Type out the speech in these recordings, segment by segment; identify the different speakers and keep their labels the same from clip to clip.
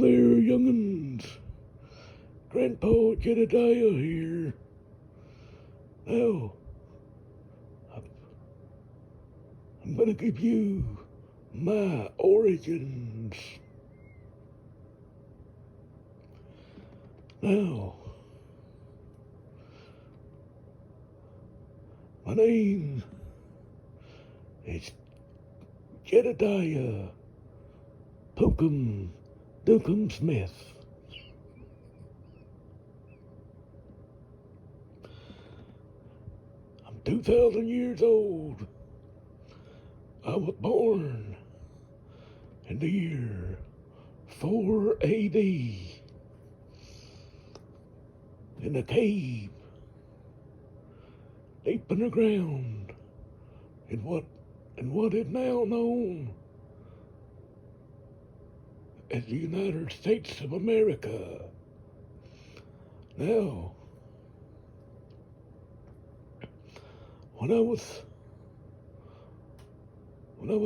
Speaker 1: there, young'uns. Grandpa Jedidiah here. Now, I'm gonna give you my origins. Now, my name is Jedidiah Pookum Dookum Smith. I'm 2,000 years old. I was born in the year 4 AD in a cave deep underground in what is now known as the United States of America. Now, when I was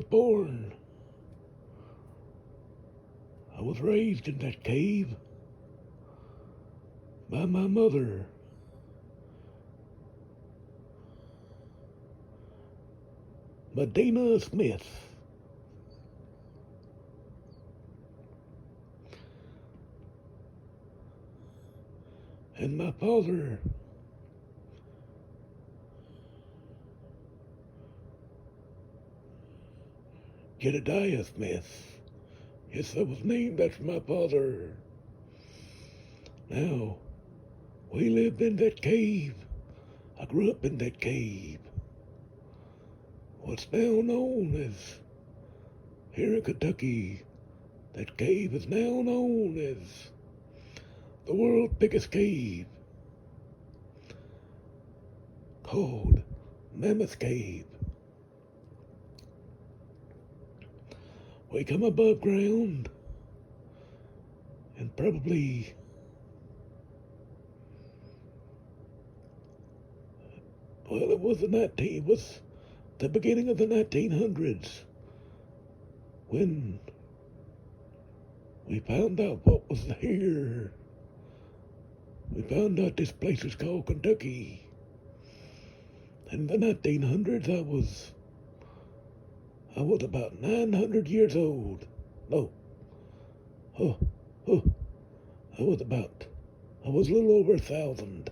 Speaker 1: born, I was raised in that cave by my mother. Medina Smith. And my father, Jedidiah Smith. Yes, that was named after my father. Now, we lived in that cave. I grew up in that cave. What's now known as, here in Kentucky, that cave is now known as the world's biggest cave, called Mammoth Cave. We come above ground, and probably it was the beginning of the 1900s when we found out what was here. We found out this place is called Kentucky. In the 1900s, I was about 900 years old. No. I was a little over 1,000.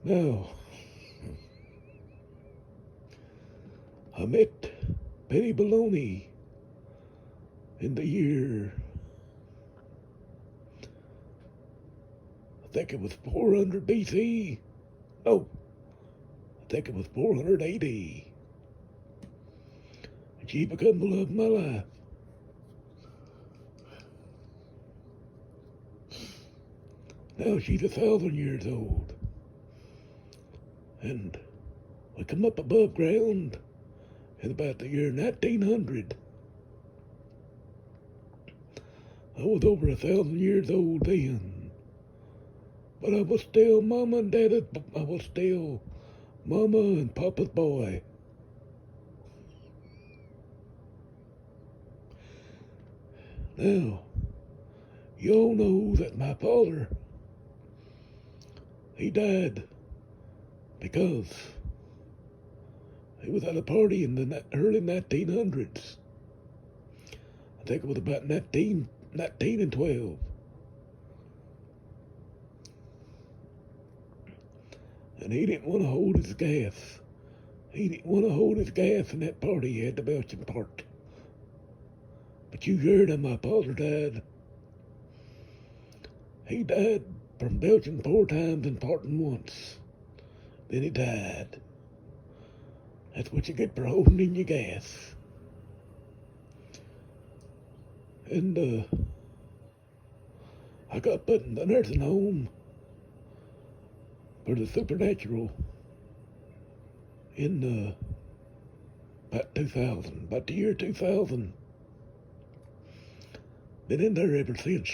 Speaker 1: Now, I met Betty Baloney in the year, I think it was 400 BC. No, I think it was 400 AD. And she became the love of my life. Now she's 1,000 years old. And we come up above ground in about the year 1900. I was over 1,000 years old then. But I was still Mama and Daddy. I was still Mama and Papa's boy. Now, you all know that my father, he died because he was at a party in the early 1900s. I think it was about 1912. And he didn't want to hold his gas. He didn't want to hold his gas in that party he had the belching part. But you heard how my father died. He died from belching 4 times and farting once. Then he died. That's what you get for holding in your gas. And I got put in the nursing home for the supernatural in about the year 2000. Been in there ever since.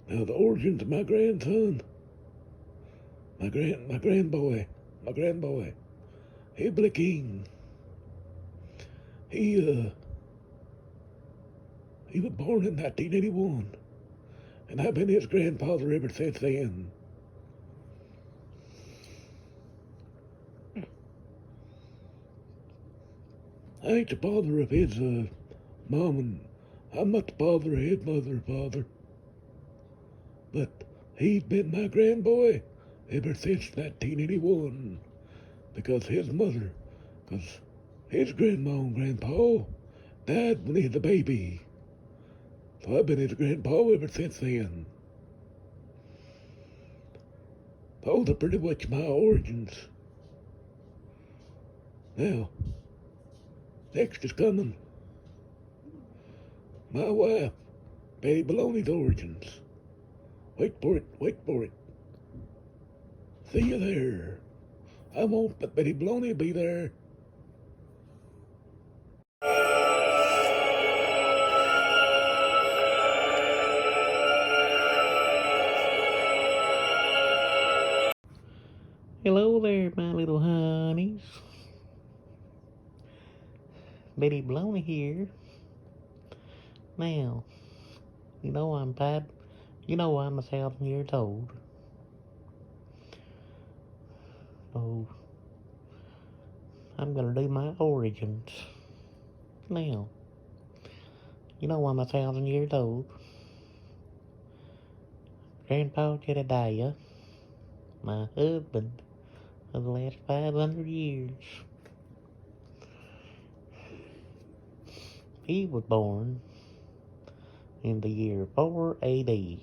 Speaker 1: Now the origins of my grandson, my grandboy, Billy King. He was born in 1981, and I've been his grandfather ever since then. I ain't the father of his mom, and I'm not the father of his mother or father, but he's been my grandboy ever since 1981, because his grandma and grandpa died when he was a baby. So I've been his grandpa ever since then. Those are pretty much my origins. Now, next is coming my wife, Betty Baloney's origins. Wait for it, wait for it. See you there. I won't, but Betty Baloney will be there.
Speaker 2: Hello there, my little honeys. Betty Baloney here. Now, you know I'm 1,000 years old. So, I'm gonna do my origins. Now, you know I'm 1,000 years old. Grandpa Jedidiah, my husband of the last 500 years. He was born in the year 4 AD.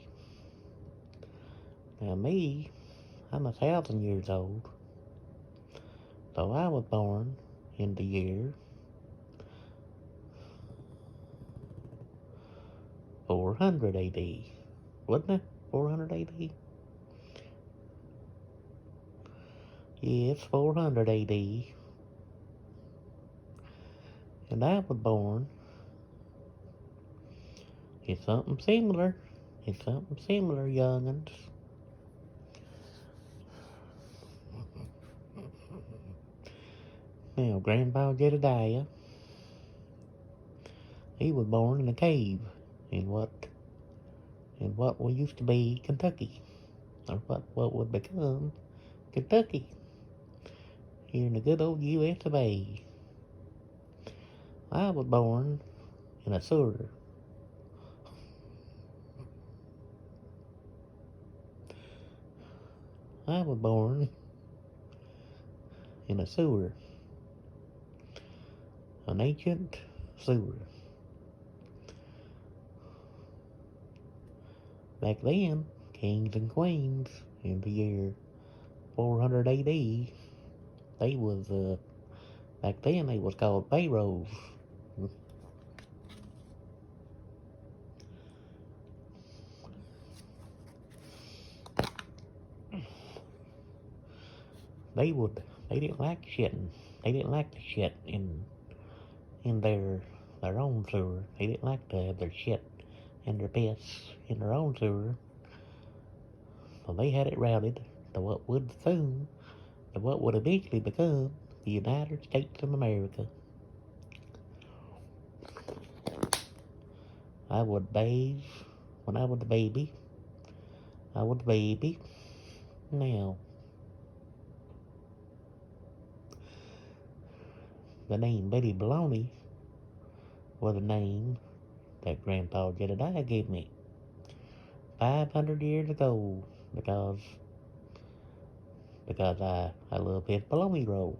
Speaker 2: Now me, I'm 1,000 years old. So I was born in the year 400 AD. Wasn't it? 400 AD? Yes, 400 AD. And I was born in something similar. It's something similar, young'uns. Now, Grandpa Jedidiah, he was born in a cave in what used to be Kentucky, or what would become Kentucky, here in the good old U.S. of A. I was born in a sewer. I was born in a sewer, an ancient sewer. Back then, kings and queens in the year 400 AD, back then they was called pharaohs. They didn't like shitting. They didn't like to shit in their own sewer. They didn't like to have their shit and their piss in their own sewer. So they had it routed to what would eventually become the United States of America. I would bathe when I was a baby. Now, the name Betty Baloney was a name that Grandpa Jedidiah gave me 500 years ago because I love his bologna roll.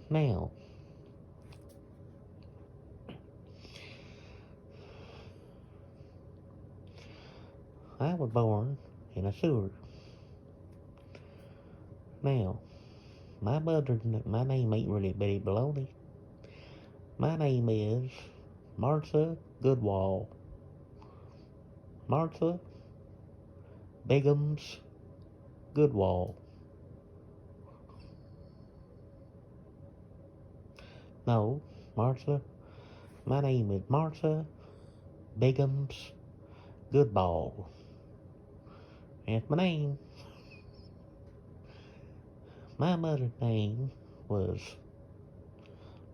Speaker 2: Now, I was born in a sewer. Now, my name ain't really Betty Baloney. My name is Martha Goodwall. Martha Biggums Goodwall. No, Martha. My name is Martha Biggums Goodball. That's my name. My mother's name was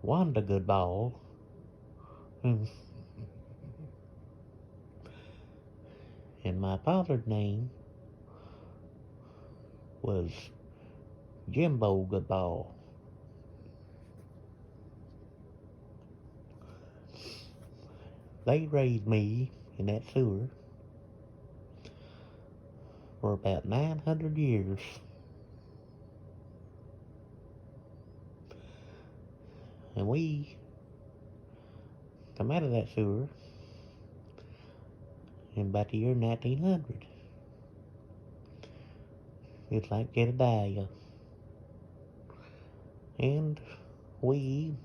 Speaker 2: Wanda Goodball. And my father's name was Jimbo Goodball. They raised me in that sewer for about 900 years. And we come out of that sewer in about the year 1900. It's like Jedidiah. And we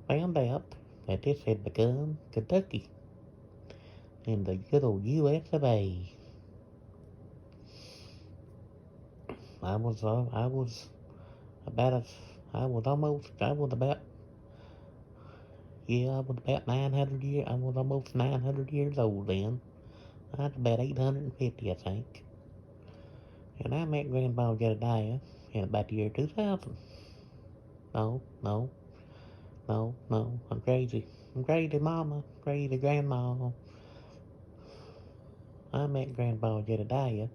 Speaker 2: found out that this had become Kentucky in the good old U.S. of A. I was I was almost 900 years old then. I was about 850, I think. And I met Grandpa Jedidiah in about the year 2000. No, I'm crazy. I'm crazy, Mama. Crazy, Grandma. I met Grandpa Jedidiah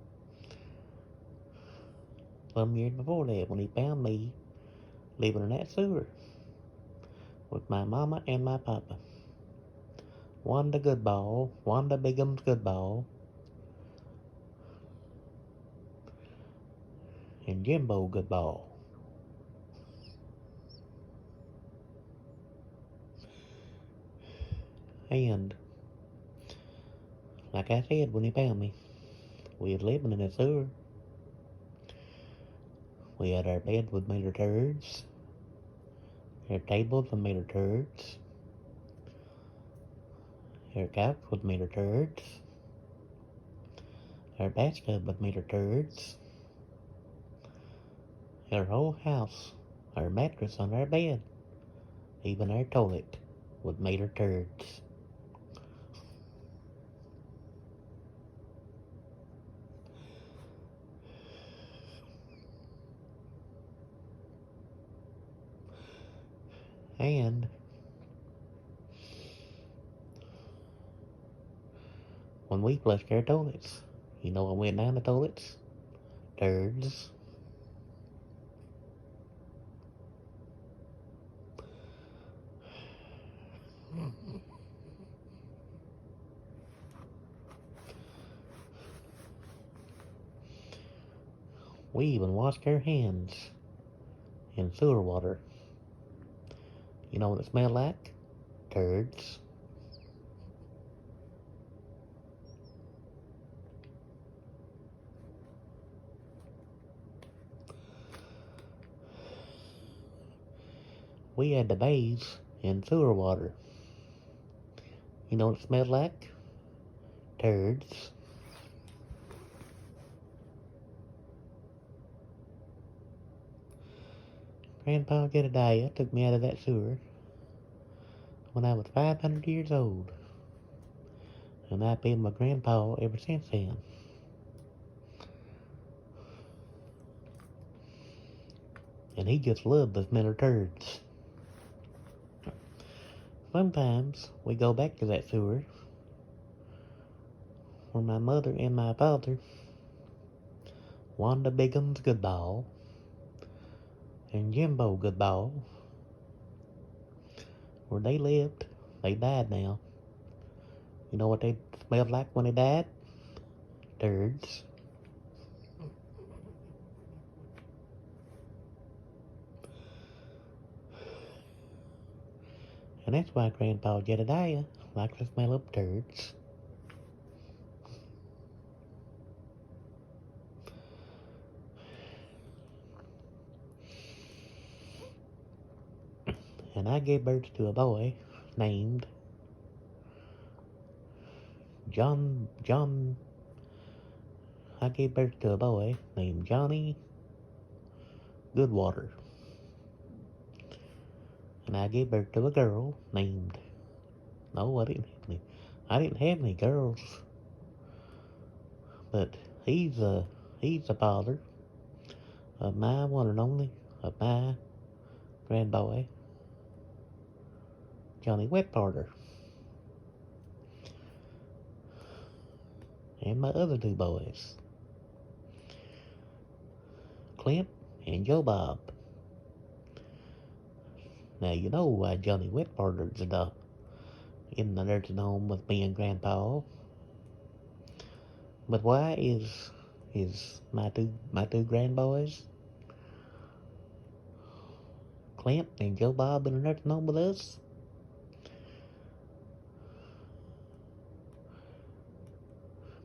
Speaker 2: some years before that when he found me living in that sewer with my mama and my papa. Wanda Goodball, Wanda Bigum's Goodball, and Jimbo Goodball. And, like I said when he found me, we was living in a sewer. We had our bed with meter turds, our tables with meter turds, our couch with meter turds, our bathtub with meter turds, our whole house, our mattress on our bed, even our toilet with meter turds. And when we flushed our toilets, you know what went down the toilets? Turds. We even washed our hands in sewer water. You know what it smelled like? Turds. We had to bathe in sewer water. You know what it smelled like? Turds. Grandpa Jedidiah took me out of that sewer when I was 500 years old. And I've been my grandpa ever since then. And he just loved the smell of turds. Sometimes we go back to that sewer where my mother and my father, Wanda Bigum's Goodball and Jimbo Goodball, where they lived. They died now. You know what they smelled like when they died? Turds. And that's why Grandpa Jedidiah likes the smell of turds. And I gave birth to a boy named I gave birth to a boy named Johnny Goodwater. And I gave birth to a girl named, no, I didn't have any girls. But He's a he's the father of my one and only, of my grandboy, Johnny Wetparter, and my other two boys, Clint and Joe Bob. Now you know why Johnny Wetparter's in the nursing home with me and Grandpa. But why is my two grandboys, Clint and Joe Bob, in the nursing home with us?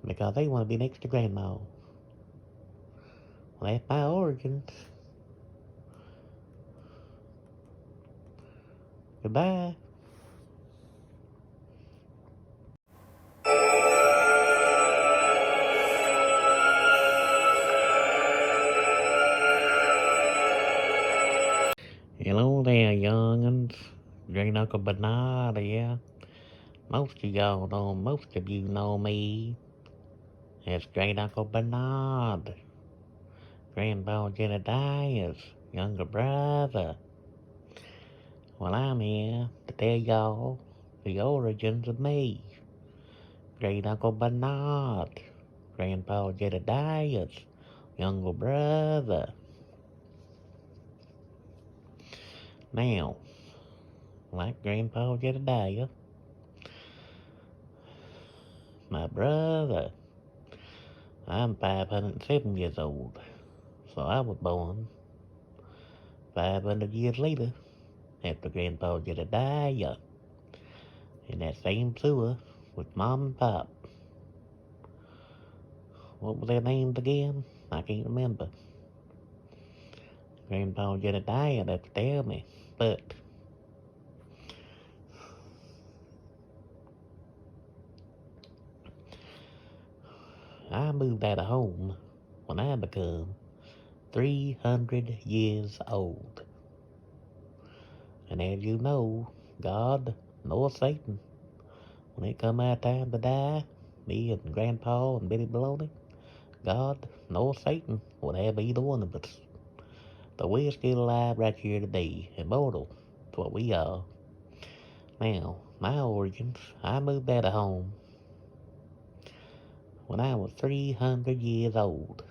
Speaker 2: Because they want to be next to Grandma. Well, that's my origins. Goodbye. Hello there, young'uns. Great Uncle Bernard here. Most of you know me as Great Uncle Bernard, Grandpa Jedidiah's younger brother. Well, I'm here to tell y'all the origins of me, Great Uncle Bernard, Grandpa Jedidiah's younger brother. Now, like Grandpa Jedidiah, my brother, I'm 507 years old, so I was born 500 years later after Grandpa Jedidiah in that same sewer with Mom and Pop. What were their names again? I can't remember. Grandpa Jedidiah had to tell me, but I moved out of home when I become 300 years old. And as you know, God nor Satan, when it come our time to die, me and Grandpa and Billy Baloney, God nor Satan would have either one of us. But we're still alive right here today, immortal. That's what we are. Now, my origins, I moved out of home when I was 300 years old.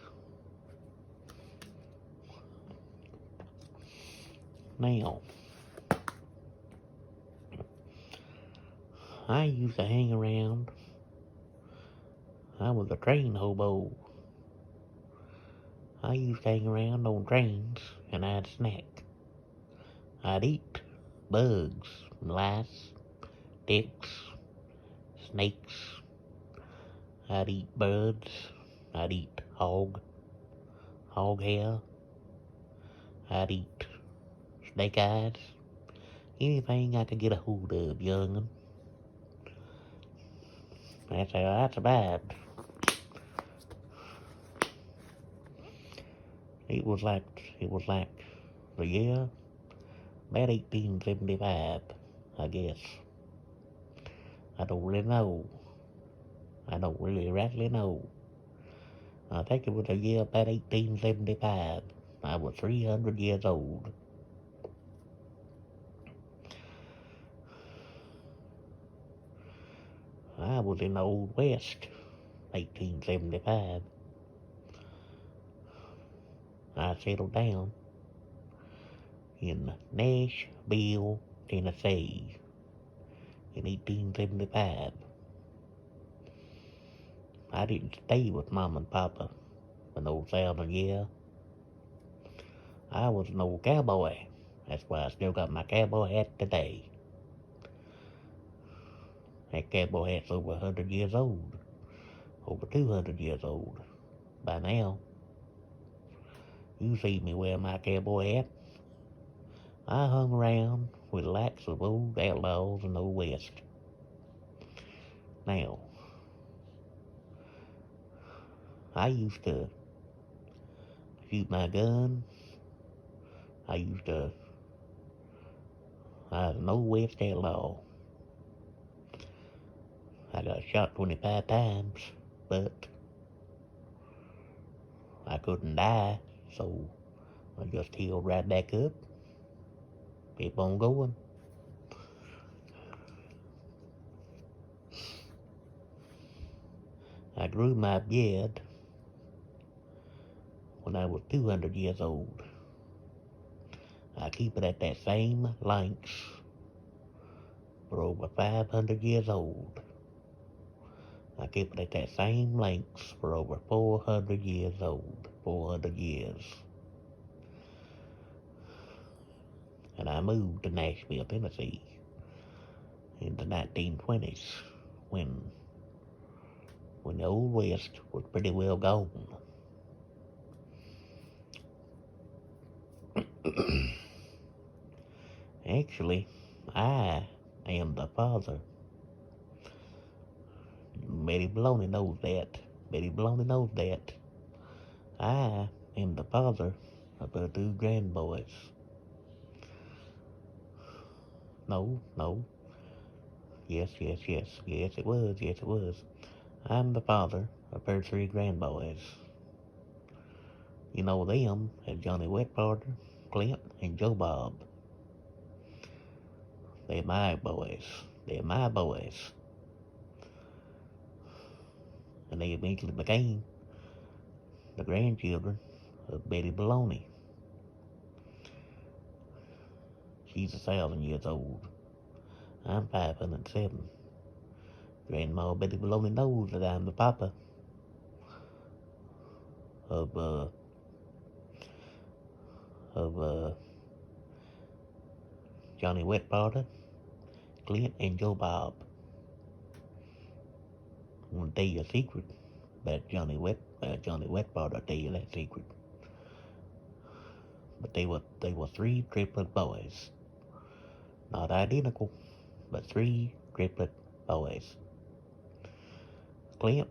Speaker 2: Now, I used to hang around. I was a train hobo. I used to hang around on trains and I'd snack. I'd eat bugs, lice, ticks, snakes. I'd eat birds. I'd eat hog hair. I'd eat snake eyes. Anything I could get a hold of, young'un. That's how I survived. It was like the year about 1875, I guess. I don't really know. I don't really rightly know. I think it was the year about 1875. I was 300 years old. I was in the Old West, 1875. I settled down in Nashville, Tennessee in 1875. I didn't stay with Mom and Papa for no 7 years. I was an old cowboy. That's why I still got my cowboy hat today. That cowboy hat's over 100 years old. Over 200 years old by now. You see me wear my cowboy hat. I hung around with lots of old outlaws in the Old West. Now, I used to shoot my gun. I was an Old West outlaw. I got shot 25 times, but I couldn't die, so I just healed right back up. Keep on going. I grew my beard when I was 200 years old. I keep it at that same length for over 500 years old. I keep it at that same length for over 400 years old. 400 years. And I moved to Nashville, Tennessee in the 1920s when the Old West was pretty well gone. Actually, I am the father. Betty Baloney knows that. Betty Baloney knows that. I am the father of her two grandboys. No. Yes, it was. I'm the father of her three grandboys. You know them as Johnny Wetwater, Clint, and Joe Bob. They're my boys. And they eventually became the grandchildren of Betty Baloney. She's 1,000 years old. I'm 507. Grandma Betty Baloney knows that I'm the papa of Johnny Wetwater, Clint, and Joe Bob. I'm gonna tell you a secret about Johnny Wetwater. I'll tell you that secret. But they were three triplet boys, not identical, but three triplet boys. Clint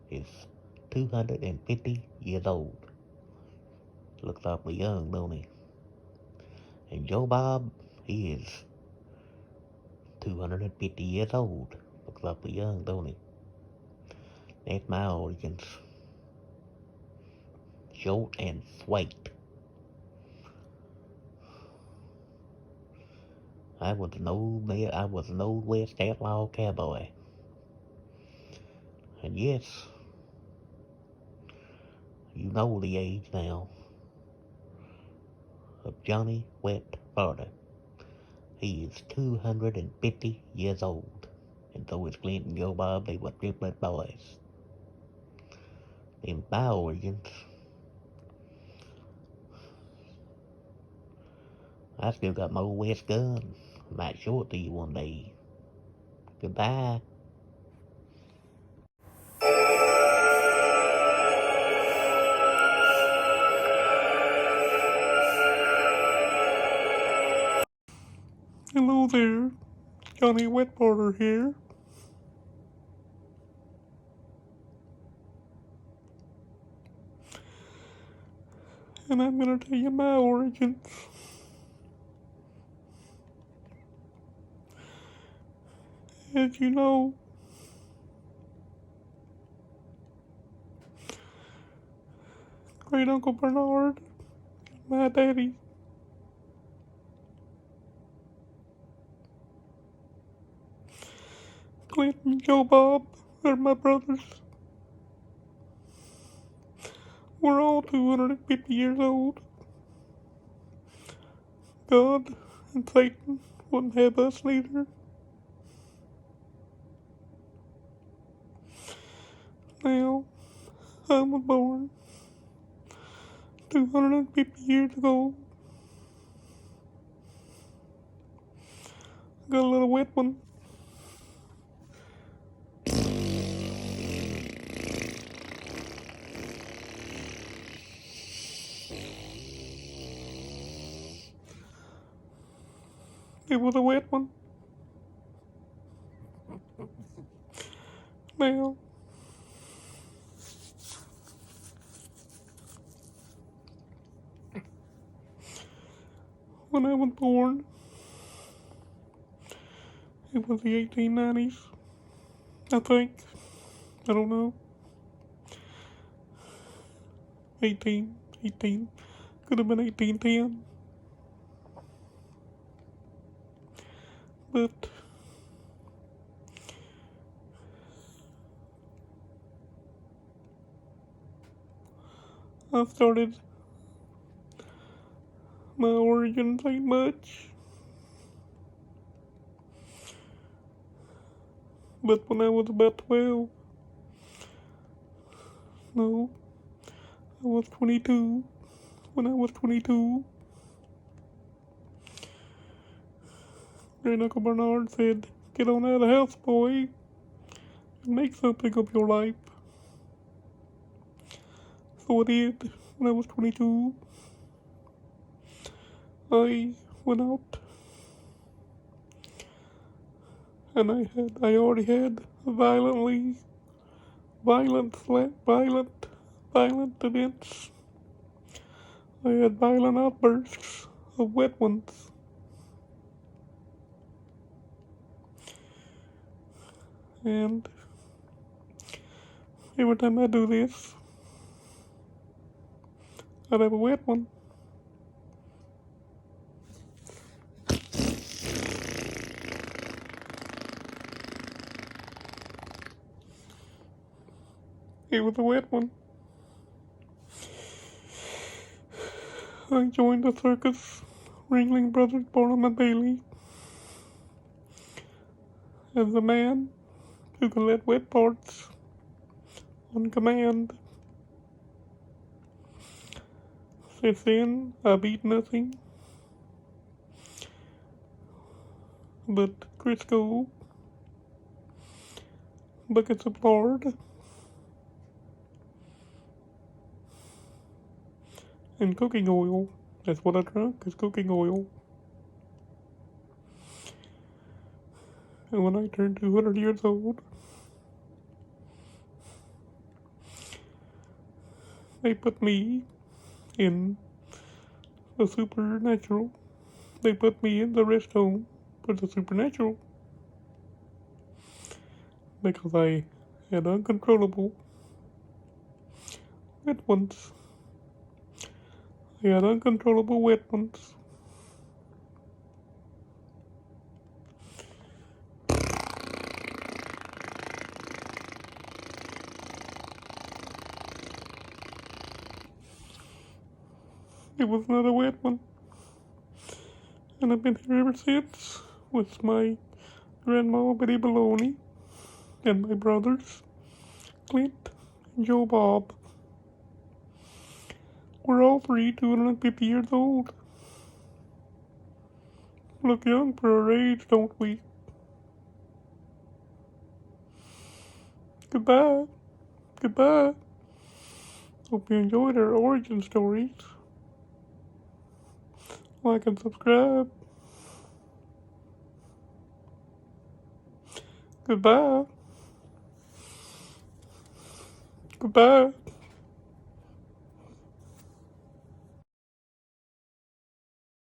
Speaker 2: is 250 years old. Looks awfully young, don't he? And Joe Bob, he is 250 years old. Looks awfully young, don't he? That's my origins. Short and sweet. I was an old West outlaw cowboy. And yes, you know the age now of Johnny Wetwater. He is 250 years old. And so is Clint and Joe Bob. They were triplet boys. In my origins, I still got my old West gun. I might show it to you one day. Goodbye.
Speaker 1: Hello there, Johnny Wetwater here. And I'm gonna tell you my origins. As you know, Great Uncle Bernard, my daddy, Clint and Joe Bob, are my brothers. We're all 250 years old. God and Satan wouldn't have us neither. Now, I was born 250 years ago. Got a little wet one. It was a wet one. Now, when I was born, it was the 1890s.
Speaker 3: I think. I don't know. 18. Could have been 1810. But I started my origins ain't much. But when I was about 12, no, I was 22. When I was 22, Great Uncle Bernard said, "Get on out of the house, boy, and make something of your life." So I did. When I was 22, I went out and I already had violent events. I had violent outbursts of wet ones. And every time I do this, I'd have a wet one. It was a wet one. I joined the circus, Ringling Brothers Barnum and Bailey, as the man who can let wet parts on command. Since then, I've eaten nothing but Crisco, buckets of lard, and cooking oil. That's what I drank, is cooking oil. And when I turned 200 years old, they put me in the supernatural. They put me in the rest home for the supernatural. Because I had uncontrollable wet ones. I had uncontrollable wet ones. It was another wet one. And I've been here ever since with my grandma Betty Baloney and my brothers, Clint and Joe Bob. We're all 250 years old. Look young for our age, don't we? Goodbye. Goodbye. Hope you enjoyed our origin stories. Like and subscribe. Goodbye. Goodbye.